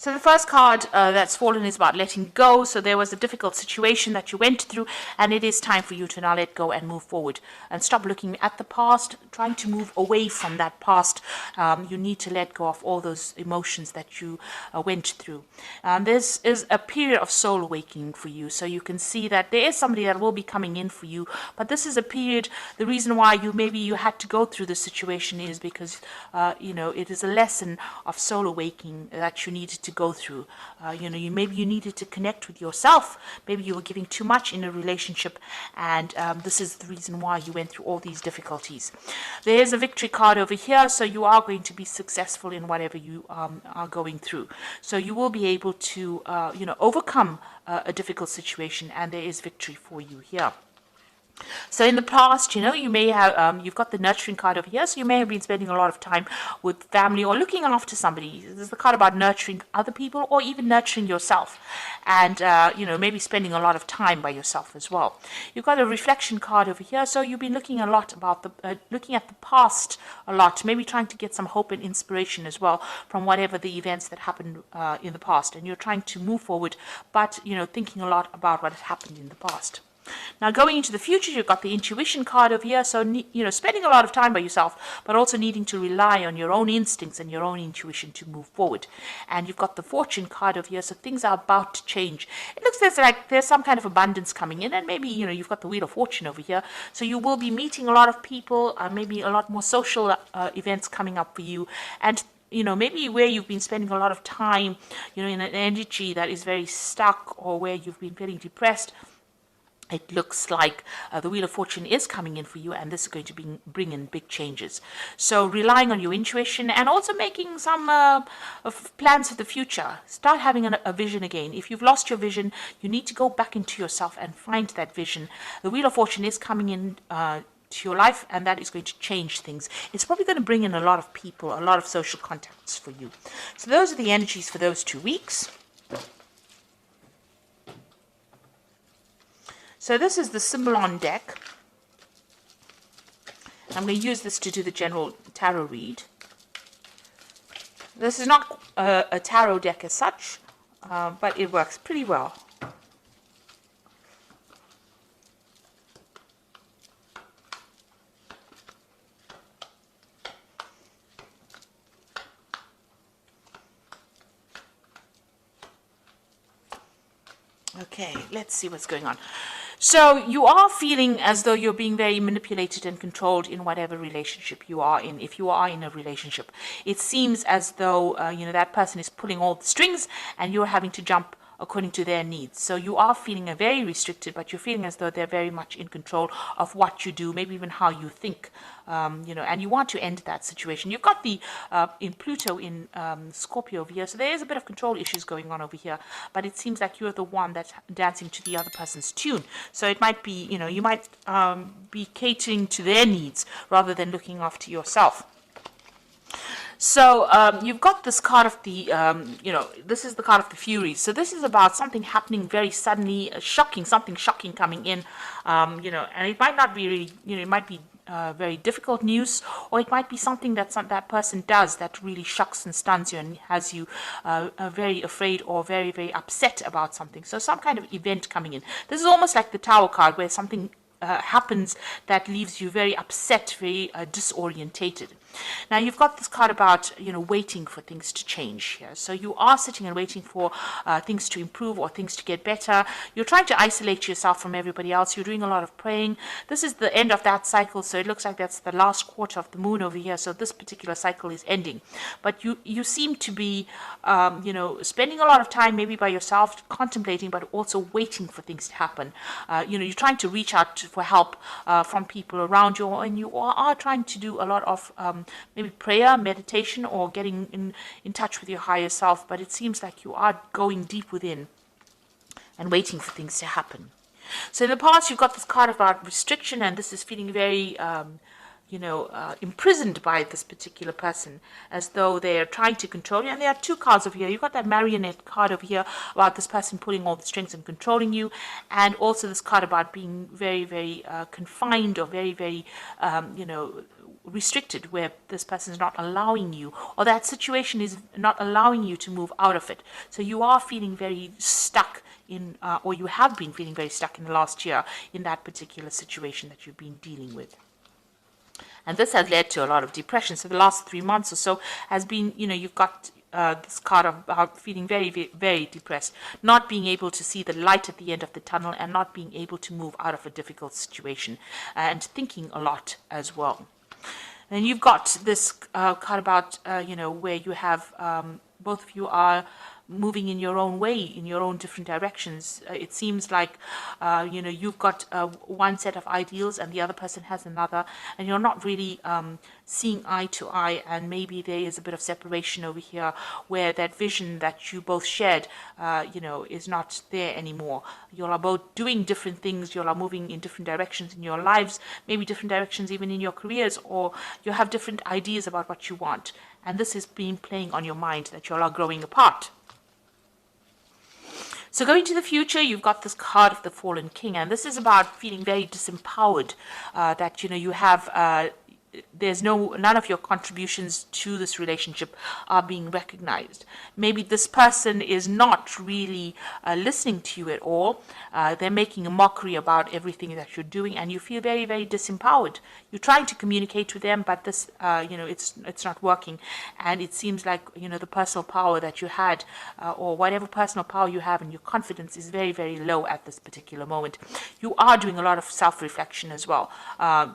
So the first card that's fallen is about letting go. So there was a difficult situation that you went through, and it is time for you to now let go and move forward and stop looking at the past, trying to move away from that past. You need to let go of all those emotions that you went through. This is a period of soul awakening for you. So you can see that there is somebody that will be coming in for you, but this is a period. The reason why you had to go through this situation is because it is a lesson of soul awakening that you needed to go through. Maybe you needed to connect with yourself. Maybe you were giving too much in a relationship, and this is the reason why you went through all these difficulties. There is a victory card over here, so you are going to be successful in whatever you are going through. So you will be able to overcome a difficult situation, and there is victory for you here. So in the past, you may have, you've got the nurturing card over here, so you may have been spending a lot of time with family or looking after somebody. This is the card about nurturing other people or even nurturing yourself, and, maybe spending a lot of time by yourself as well. You've got a reflection card over here, so you've been looking a lot about looking at the past a lot, maybe trying to get some hope and inspiration as well from whatever the events that happened in the past, and you're trying to move forward, but, thinking a lot about what has happened in the past. Now, going into the future, you've got the intuition card over here. So, spending a lot of time by yourself, but also needing to rely on your own instincts and your own intuition to move forward. And you've got the fortune card over here. So things are about to change. It looks like there's some kind of abundance coming in. And maybe, you've got the wheel of fortune over here. So you will be meeting a lot of people, maybe a lot more social events coming up for you. And maybe where you've been spending a lot of time, in an energy that is very stuck, or where you've been feeling depressed, it looks like the Wheel of Fortune is coming in for you, and this is going to bring in big changes. So relying on your intuition and also making some plans for the future. Start having a vision again. If you've lost your vision, you need to go back into yourself and find that vision. The Wheel of Fortune is coming in to your life, and that is going to change things. It's probably going to bring in a lot of people, a lot of social contacts for you. So those are the energies for those 2 weeks. So this is the Symbolon deck. I'm going to use this to do the general tarot read. This is not a tarot deck as such, but it works pretty well. Okay, let's see what's going on. So you are feeling as though you're being very manipulated and controlled in whatever relationship you are in. If you are in a relationship, it seems as though, that person is pulling all the strings and you're having to jump according to their needs. So you are feeling very restricted, but you're feeling as though they're very much in control of what you do, maybe even how you think, and you want to end that situation. You've got the in Pluto in Scorpio over here, so there is a bit of control issues going on over here, but it seems like you're the one that's dancing to the other person's tune. So it might be, you might be catering to their needs rather than looking after yourself. So you've got this card of the, this is the card of the Furies. So this is about something happening very suddenly, something shocking coming in, and it might not be really, it might be very difficult news, or it might be something that that person does that really shocks and stuns you and has you very afraid or very, very upset about something. So some kind of event coming in. This is almost like the Tower card, where something happens that leaves you very upset, very disorientated. Now you've got this card about waiting for things to change here. So you are sitting and waiting for things to improve or things to get better. You're trying to isolate yourself from everybody else. You're doing a lot of praying. This is the end of that cycle, so it looks like that's the last quarter of the moon over here. So this particular cycle is ending, but you seem to be spending a lot of time maybe by yourself contemplating, but also waiting for things to happen. You're trying to reach out for help from people around you, and you are trying to do a lot of maybe prayer, meditation, or getting in touch with your higher self, but it seems like you are going deep within and waiting for things to happen. So in the past, you've got this card about restriction, and this is feeling very imprisoned by this particular person, as though they're trying to control you. And there are 2 cards over here. You've got that marionette card over here about this person pulling all the strings and controlling you, and also this card about being very, very confined, or very, very, restricted, where this person is not allowing you, or that situation is not allowing you to move out of it. So you are feeling very stuck in, or you have been feeling very stuck in the last year in that particular situation that you've been dealing with. And this has led to a lot of depression. So the last 3 months or so has been, you've got this card about feeling very, very, very depressed, not being able to see the light at the end of the tunnel, and not being able to move out of a difficult situation, and thinking a lot as well. And you've got this card about, where you have, both of you are moving in your own way, in your own different directions. It seems like, you've got one set of ideals and the other person has another, and you're not really seeing eye to eye, and maybe there is a bit of separation over here where that vision that you both shared, is not there anymore. You are both doing different things, you are moving in different directions in your lives, maybe different directions even in your careers, or you have different ideas about what you want. And this has been playing on your mind, that you all are growing apart. So going to the future, you've got this card of the Fallen King, and this is about feeling very disempowered, that, you have, there's none of your contributions to this relationship are being recognized. Maybe this person is not really listening to you at all. They're making a mockery about everything that you're doing, and you feel very, very disempowered. You're trying to communicate with them, but this, it's not working. And it seems like, the personal power that you had, or whatever personal power you have, and your confidence is very, very low at this particular moment. You are doing a lot of self-reflection as well,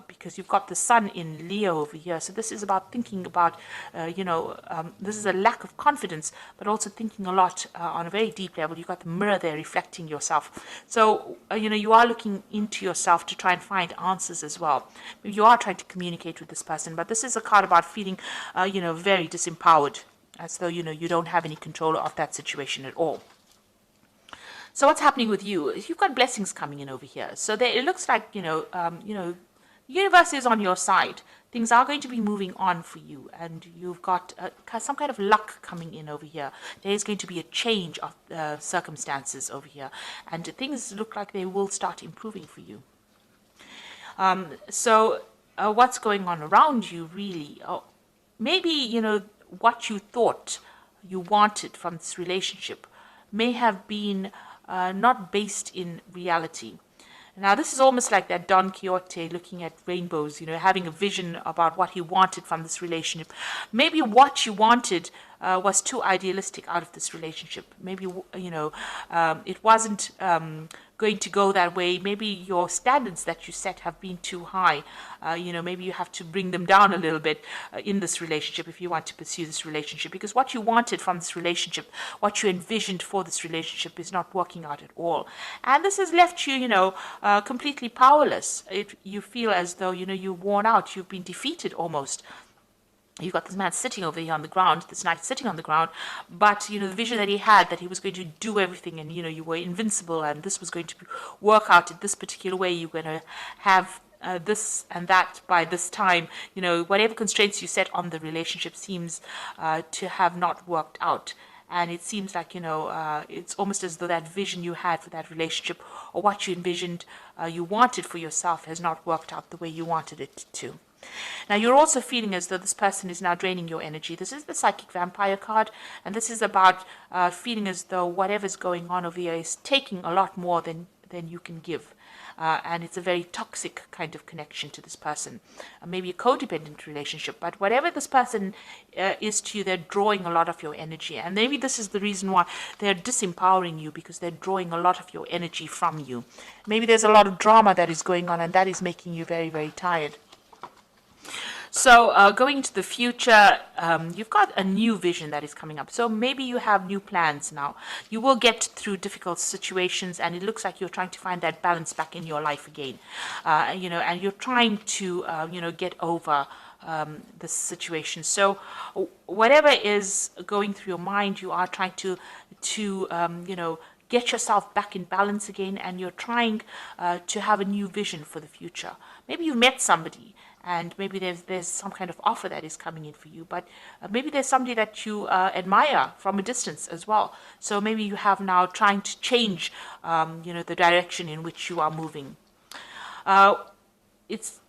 because you've got the sun in Leo over here. So this is about thinking about, this is a lack of confidence, but also thinking a lot on a very deep level. You've got the mirror there reflecting yourself. So, you are looking into yourself to try and find answers as well. Maybe you are trying to communicate with this person, but this is a card about feeling, very disempowered, as though, you don't have any control of that situation at all. So what's happening with you? You've got blessings coming in over here. So there, it looks like, the universe is on your side. Things are going to be moving on for you, and you've got some kind of luck coming in over here. There is going to be a change of circumstances over here, and things look like they will start improving for you. So what's going on around you, really? Maybe, what you thought you wanted from this relationship may have been not based in reality. Now, this is almost like that Don Quixote looking at rainbows, having a vision about what he wanted from this relationship. Maybe what you wanted was too idealistic out of this relationship. Maybe, it wasn't going to go that way. Maybe your standards that you set have been too high. Maybe you have to bring them down a little bit in this relationship if you want to pursue this relationship, because what you wanted from this relationship, what you envisioned for this relationship, is not working out at all. And this has left you, completely powerless. You feel as though, you're worn out, you've been defeated almost. You've got this man sitting over here on the ground, this knight sitting on the ground, but, the vision that he had, that he was going to do everything, and, you were invincible, and this was going to work out in this particular way. You're going to have this and that by this time. Whatever constraints you set on the relationship seems to have not worked out. And it seems like, it's almost as though that vision you had for that relationship, or what you envisioned you wanted for yourself, has not worked out the way you wanted it to. Now, you're also feeling as though this person is now draining your energy. This is the Psychic Vampire card, and this is about feeling as though whatever's going on over here is taking a lot more than you can give. And it's a very toxic kind of connection to this person. Maybe a codependent relationship, but whatever this person is to you, they're drawing a lot of your energy. And maybe this is the reason why they're disempowering you, because they're drawing a lot of your energy from you. Maybe there's a lot of drama that is going on, and that is making you very, very tired. So going into the future, you've got a new vision that is coming up. So maybe you have new plans now. You will get through difficult situations, and it looks like you're trying to find that balance back in your life again. And you're trying to, get over this situation. So whatever is going through your mind, you are trying to get yourself back in balance again, and you're trying to have a new vision for the future. Maybe you met somebody, and maybe there's some kind of offer that is coming in for you, but maybe there's somebody that you admire from a distance as well. So maybe you have now trying to change, the direction in which you are moving.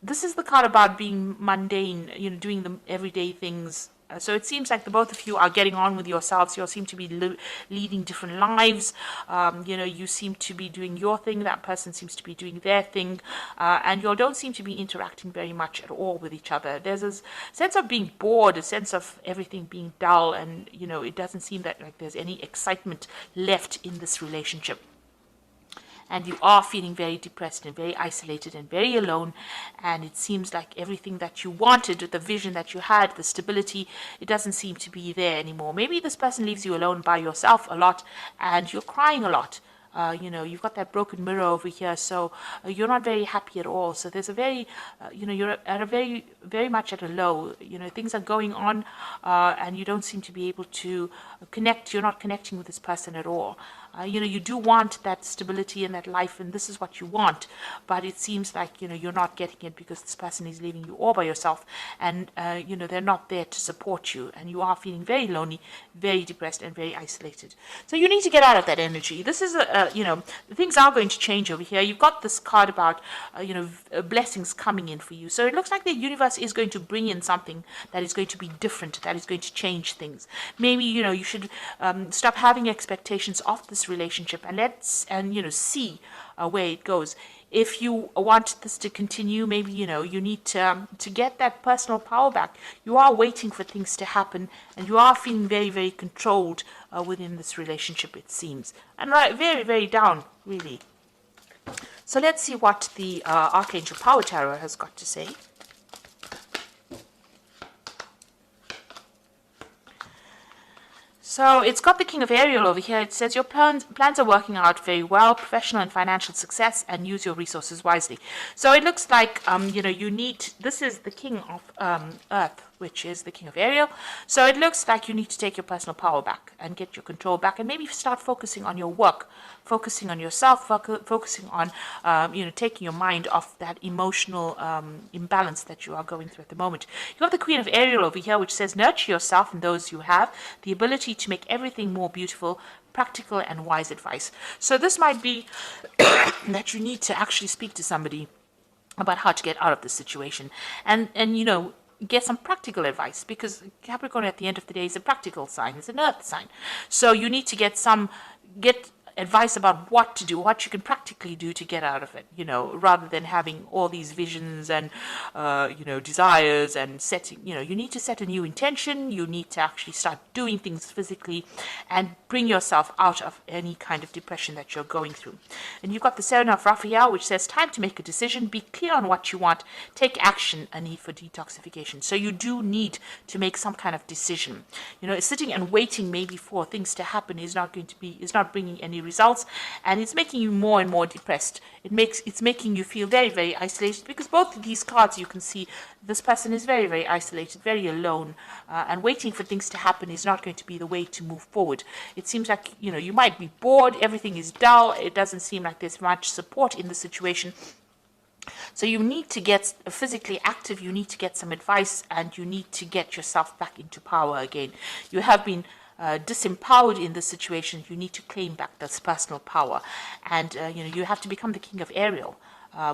this is the card about being mundane, doing the everyday things. So it seems like the both of you are getting on with yourselves. You seem to be leading different lives. You seem to be doing your thing. That person seems to be doing their thing. And you don't seem to be interacting very much at all with each other. There's a sense of being bored, a sense of everything being dull. And, it doesn't seem that like there's any excitement left in this relationship. And you are feeling very depressed and very isolated and very alone. And it seems like everything that you wanted, the vision that you had, the stability, it doesn't seem to be there anymore. Maybe this person leaves you alone by yourself a lot and you're crying a lot. You've got that broken mirror over here, so you're not very happy at all. So there's a very, you're at a very, very much at a low. Things are going on, and you don't seem to be able to connect. You're not connecting with this person at all. You do want that stability in that life, and this is what you want, but it seems like, you're not getting it because this person is leaving you all by yourself, and, they're not there to support you, and you are feeling very lonely, very depressed, and very isolated. So you need to get out of that energy. This is, things are going to change over here. You've got this card about, blessings coming in for you. So it looks like the universe is going to bring in something that is going to be different, that is going to change things. Maybe, you should stop having expectations of this relationship and see where it goes. If you want this to continue, maybe you need to get that personal power back. You are waiting for things to happen, and you are feeling very, very controlled within this relationship, it seems, and very, very down, really. So let's see what the Archangel Power Tarot has got to say. So it's got the King of Ariel over here. It says your plans are working out very well, professional and financial success, and use your resources wisely. So it looks like, you need, this is the King of Earth, which is the King of Ariel. So it looks like you need to take your personal power back and get your control back, and maybe start focusing on your work, focusing on yourself, focusing on, taking your mind off that emotional imbalance that you are going through at the moment. You have the Queen of Ariel over here, which says nurture yourself and those you have, the ability to make everything more beautiful, practical and wise advice. So this might be that you need to actually speak to somebody about how to get out of this situation, and get some practical advice, because Capricorn at the end of the day is a practical sign, it's an earth sign. So you need to get advice about what to do, what you can practically do to get out of it, rather than having all these visions and, desires and setting, you need to set a new intention. You need to actually start doing things physically and bring yourself out of any kind of depression that you're going through. And you've got the Serena of Raphael, which says time to make a decision, be clear on what you want, take action, a need for detoxification. So you do need to make some kind of decision. Sitting and waiting maybe for things to happen is not bringing any results, and it's making you more and more depressed. It's making you feel very, very isolated, because both of these cards, you can see this person is very, very isolated, very alone, and waiting for things to happen is not going to be the way to move forward. It seems like you might be bored, everything is dull, it doesn't seem like there's much support in the situation. So you need to get physically active, you need to get some advice, and you need to get yourself back into power again. You have been disempowered in this situation. You need to claim back this personal power, and you have to become the King of Ariel,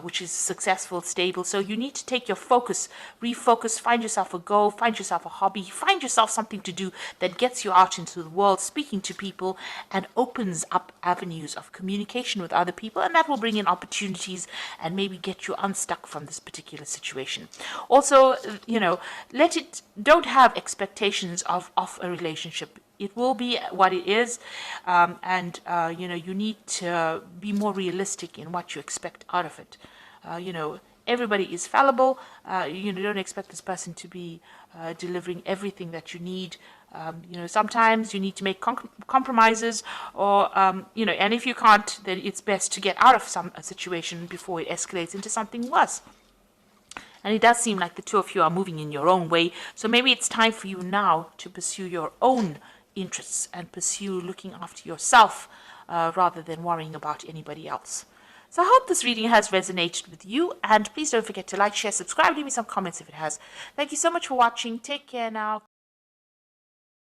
which is successful, stable. So you need to take your focus, refocus, find yourself a goal, find yourself a hobby, find yourself something to do that gets you out into the world, speaking to people, and opens up avenues of communication with other people, and that will bring in opportunities and maybe get you unstuck from this particular situation. Also, don't have expectations of a relationship. It will be what it is, and you need to be more realistic in what you expect out of it. Everybody is fallible. Don't expect this person to be delivering everything that you need. Sometimes you need to make compromises, or and if you can't, then it's best to get out of a situation before it escalates into something worse. And it does seem like the two of you are moving in your own way. So maybe it's time for you now to pursue your own interests and pursue looking after yourself rather than worrying about anybody else. So I hope this reading has resonated with you, and please don't forget to like, share, subscribe, leave me some comments if it has. Thank you so much for watching. Take care now.